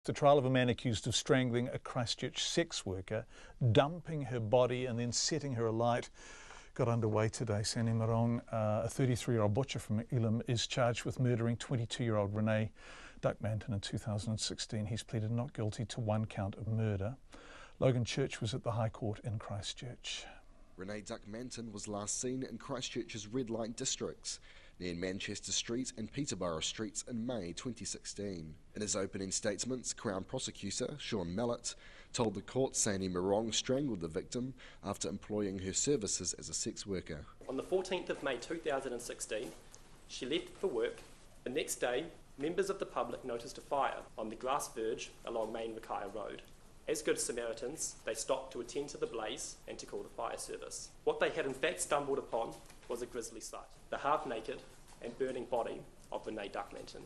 The trial of a man accused of strangling a Christchurch sex worker, dumping her body and then setting her alight, got underway today. Sainey Marong, a 33-year-old butcher from Elam, is charged with murdering 22-year-old Renee Duckmanton in 2016. He's pleaded not guilty to one count of murder. Chch was at the High Court in Christchurch. Renee Duckmanton was last seen in Christchurch's red light districts, near Manchester Street and Peterborough Streets in May 2016. In his opening statements, Crown Prosecutor Sean Mallett told the court Sainey Marong strangled the victim after employing her services as a sex worker. On the 14th of May 2016, she left for work. The next day, members of the public noticed a fire on the grass verge along Main Wakaya Road. As good Samaritans, they stopped to attend to the blaze and to call the fire service. What they had in fact stumbled upon was a grisly sight, the half-naked and burning body of Renee Duckmanton.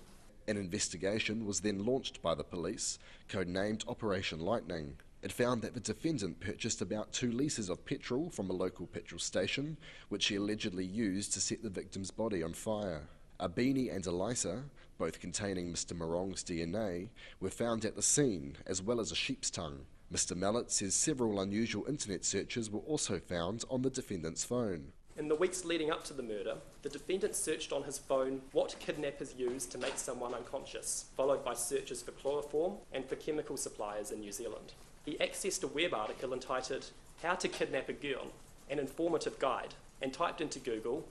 An investigation was then launched by the police, codenamed Operation Lightning. It found that the defendant purchased about 2 litres of petrol from a local petrol station, which she allegedly used to set the victim's body on fire. A beanie and a lighter, both containing Mr. Marong's DNA, were found at the scene, as well as a sheep's tongue. Mr. Mallett says several unusual internet searches were also found on the defendant's phone. In the weeks leading up to the murder, the defendant searched on his phone what kidnappers use to make someone unconscious, followed by searches for chloroform and for chemical suppliers in New Zealand. He accessed a web article entitled "How to Kidnap a Girl," an informative guide, and typed into Google,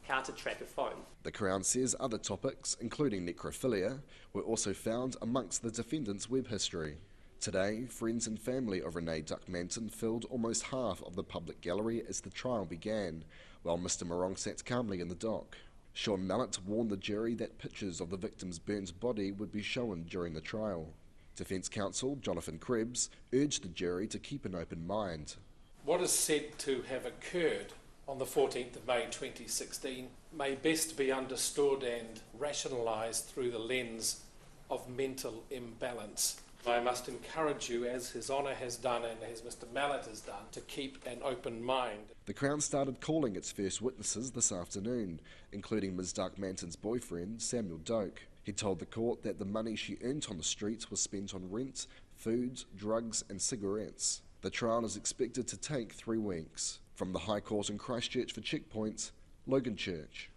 "How to track a phone." The Crown says other topics, including necrophilia, were also found amongst the defendant's web history. Today, friends and family of Renee Duckmanton filled almost half of the public gallery as the trial began, while Mr. Marong sat calmly in the dock. Sean Mallett warned the jury that pictures of the victim's burnt body would be shown during the trial. Defence counsel Jonathan Krebs urged the jury to keep an open mind. What is said to have occurred on the 14th of May 2016 may best be understood and rationalised through the lens of mental imbalance. I must encourage you, as His Honour has done and as Mr. Mallett has done, to keep an open mind. The Crown started calling its first witnesses this afternoon, including Ms. Duckmanton's boyfriend, Samuel Doak. He told the court that the money she earned on the street was spent on rent, food, drugs and cigarettes. The trial is expected to take 3 weeks. From the High Court in Christchurch for Checkpoint, Chch.